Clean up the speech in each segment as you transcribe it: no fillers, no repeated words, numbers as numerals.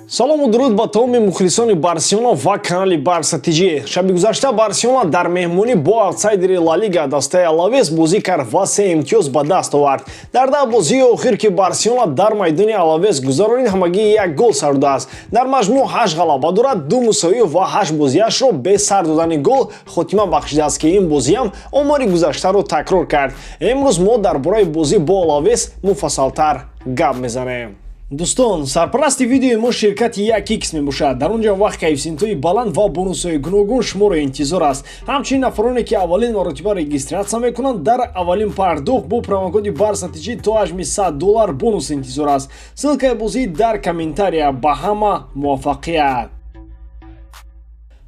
салому дуруд ба тамоми мухлисони Барселона ва канали БАРСЕЛОНА. Шаби гузашта Барселона дар меҳмонӣ бо аутсайдери Ла Лига дастаи АЛАВЕС бозӣ кард ва 3 имтиёз ба даст овард. Дар да бозии охир ки Барселона дар майдони АЛАВЕС гузаронид ҳамагӣ 1 гол сар додааст. Дар маҷмӯъ 8 ғалаба дорад, 2 мусовӣ ва 8 бозиашро бе сар додани гол хотима бахшидааст ки ин бозиам омори гузаштаро такрор кард. Имрӯз мо дар бораи бозӣ бо АЛАВЕС муфассалтар гап мезанем. Дӯстон, сарпарасти видеои мо ширкати 1x мебошад. Дар онҷо вақт коэффициентҳои баланд ва бонусҳои гуногун шуморо интизор аст. Ҳамчунин нафароне ки аввалин маротиба регистратсия мекунанд, дар аввалин пардохт бо промокоди БАРСЕЛОНА то ҳажми $100 бонус интизор аст. Ссилкаи бозӣ дар комментария. Ба ҳама муваффақият.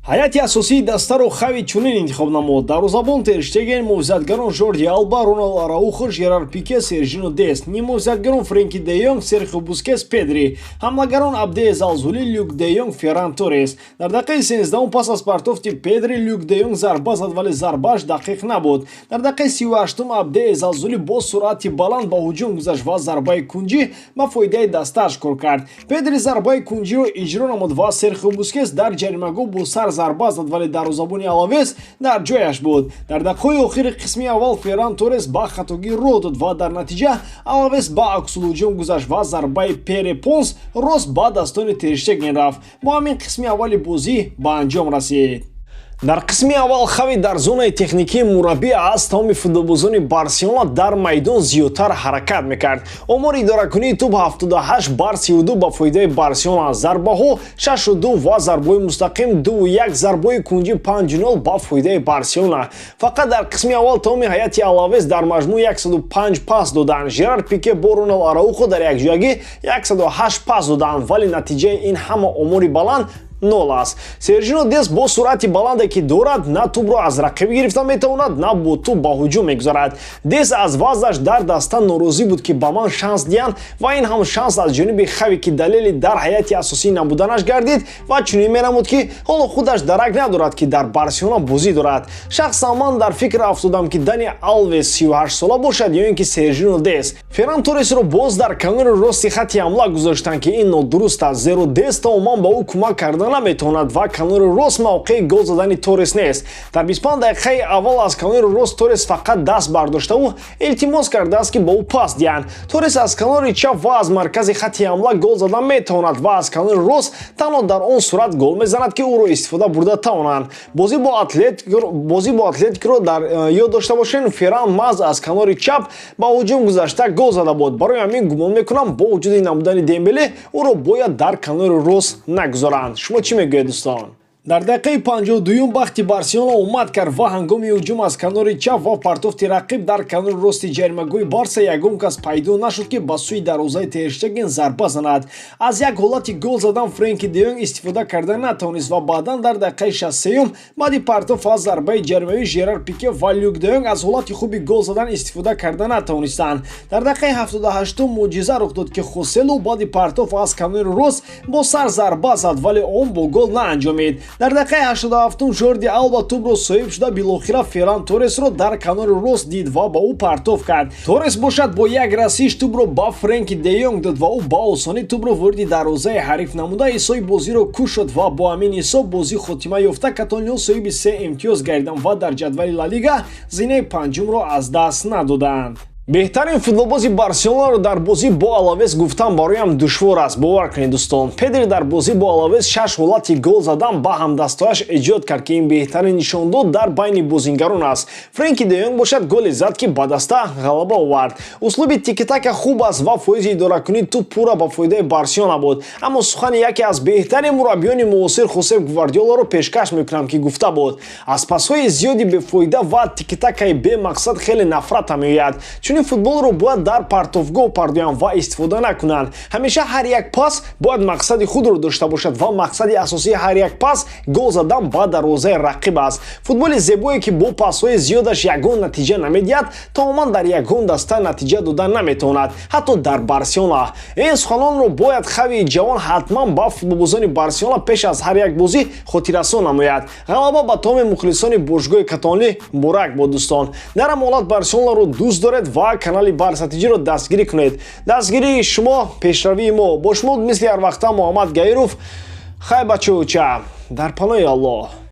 ҳайати асосии дастаро хави чунин интихоб намуд. Дарвозабон Тер Штеген, мувофиқатгарон Жорди Алба, Роналду Араухо, Жерар Пике, Сержино Дест, нимувофиқатгарон Френки де Йонг, Серхио Бускетс, Педри, ҳамлагарон Абдеи Залзули, Люк де Йонг, Ферран Торрес. Дар дақиқаи 13 пас аз партофти Педри, Люк де Йонг зарба зад, вале зарбааш дақиқ набуд. Дар дақиқаи 38 Абдеи Залзули бо суръати баланд ба ҳуҷум гузашт ва зарбаи кунҷӣ ба фоидаи дастааш кор кард. Педри зарбаи кунҷиро иҷро намуд ва Серхио Бускетс дар ҷаримагоҳ бо сар зарба зад, вале дарвозабони АЛАВЕС дар ҷояш буд. Дар дақиқаҳои охири қисми аввал Ферран Торрес ба хатогӣ роҳ дод ва дар натиҷа АЛАВЕС ба аксулҳуҷум гузашт ва зарбаи Пере Понс рост ба дастони Тер Штеген рафт. Бо ҳамин қисми аввали бозӣ ба анҷом расид. Дар қисми аввал хави дар зонаи техникии мураббӣ аз тамоми футболбозони Барселона дар майдон зиёдтар ҳаракат мекард. Омори идоракунии тӯб 78 бар 32 ба фоидаи Барселона, зарбаҳо 62 ва зарбаҳои мустақим 2-1, зарбаҳои кунҷӣ 5-0 ба фоидаи Барселона. Фақат дар қисми аввал тамоми ҳайати АЛАВЕС дар маҷмӯъ 105 пас доданд. Жерар Пике бо Роналду Араухо дар якҷоягӣ 108 пас доданд, вале натиҷаи ин ҳама омори баланд 0 аст. Сержино Дест бо суръати баланде ки дорад, на тӯбро аз рақиб гирифта метавонад, на бо тӯб ба ҳуҷум мегузарад. Дест аз вазъаш дар даста норозӣ буд ки ба ман шанс диҳанд ва ин ҳам шанс аз ҷониби хави ки далели дар ҳайати асосӣ набуданаш гардид ва чунин менамуд ки ҳоло худаш дарак надорад ки дар Барселона бозӣ дорад. Шахсан ман дар фикр афтодам ки Дани Алвес 38 сола бошад ё ин ки Сержино Дест. Ферран Торресро боз дар канори рости хатти ҳамла гузоштанд ки ин нодуруст аст, зеро Дест таоман ба ӯ кӯмак кардан наметавонад ва канори рост мавқеи гол задани Торрес нест. Дар 25 дақиқаи аввал аз канори рост Торрес фақат даст бардоштаву илтимос кардааст ки ба ӯ пас диҳанд. Торрес аз канори чап ва аз маркази хатти ҳамла гол задан метавонад ва аз канори рост танҳо дар он сурат гол мезанад ки ӯро истифода бурда тавонанд. Бозӣ бо Атлетикро дар ёд дошта бошед, Ферран маҳз аз канори чап ба ҳуҷум гузашта гол зада буд. Барои ҳамин гумон мекунам бо вуҷуди набудани Дембеле ӯро бояд дар канори рост нагузоранд. Шумо чӣ мегӯед дӯстон? Дар дақиқаи 52 бахти Барселона омад кард ва ҳангоми ҳуҷум аз канори чап ва партофти рақиб дар канори рости ҷаримагоҳи Барса ягон кас пайдо нашуд ки ба сӯи дарвозаи Тер Штеген зарба занад. Аз як ҳолати гол задан Френки де Йонг истифода карда натавонист ва баъдан дар дақиқаи 63 баъди партоф аз зарбаи ҷаримавӣ Жерар Пике ва Люк де Йонг аз ҳолати хуби гол задан истифода карда натавонистанд. Дар дақиқаи 78 мӯъҷиза рух дод ки Хоселу баъди партоф аз канори рост бо сар зарба зад, вале он бо гол наанҷомид. Дар дақиқаи 87 Жорди Алба тӯбро соҳиб шуда билохира Ферран Торресро дар канори рост дид ва ба ӯ партоф кард. Торрес бошад бо як расиш тӯбро ба Френки де Йонг дод ва ӯ ба осонӣ тӯбро ворди дарвозаи ҳариф намуда исои бозиро кушод ва бо ҳамин ҳисоб бозӣ хотима ёфта католиён соҳиби 3 имтиёз гардиданд ва дар ҷадвали Ла Лига зинаи панҷумро аз даст надоданд. Беҳтарин футболбози Барселонаро дар бозӣ бо АЛАВЕС гуфтан бароям душвор аст. Бовар кунед дӯстон, Педри дар бозӣ бо АЛАВЕС 6 ҳолати гол задан ба ҳамдастҳояш эҷод кард ки ин беҳтарин нишондод дар байни бозингарон аст. Френки де Йонг бошад голи зад ки ба даста ғалаба овард. Услуби тики-така хуб аст ва фоизи идоракунии тӯб пурра ба фоидаи Барселона буд. Аммо сухани яке аз беҳтарин мураббиёни муосир Хосеп Гвардиоларо пешкаш мекунам ки гуфта буд: аз пасҳои зиёди бефоида ва тики-такаи бемақсад хеле нафратам меояд. Чунин футболро бояд дар партофгоҳ пардоянд ва истифода накунанд. Ҳамеша ҳар як пас бояд мақсади худро дошта бошад ва мақсади асосии ҳар як пас гол задан ба дарвозаи рақиб аст. Футболи зебое ки бо пасҳои зиёдаш ягон натиҷа намедиҳад, таоман дар ягон даста натиҷа додан наметавонад, ҳатто дар Барселона. Ин суханонро бояд хави ҷавон ҳатман ба футболбозони Барселона пеш аз ҳар як бозӣ хотиррасон намояд. Ғалаба ба тамоми мухлисони бошгоҳи Каталонӣ муборак бод дӯстон. Дар ҳам ҳолат Барселонаро дӯст доред ва ва канали барсатиҷиро дастгирӣ кунед. Дастгирии шумо пешравии мо. Бо шумо мисли ҳар вақта Муҳаммад Гаиров. Хай бачаҳо, дар паноҳи Аллоҳ.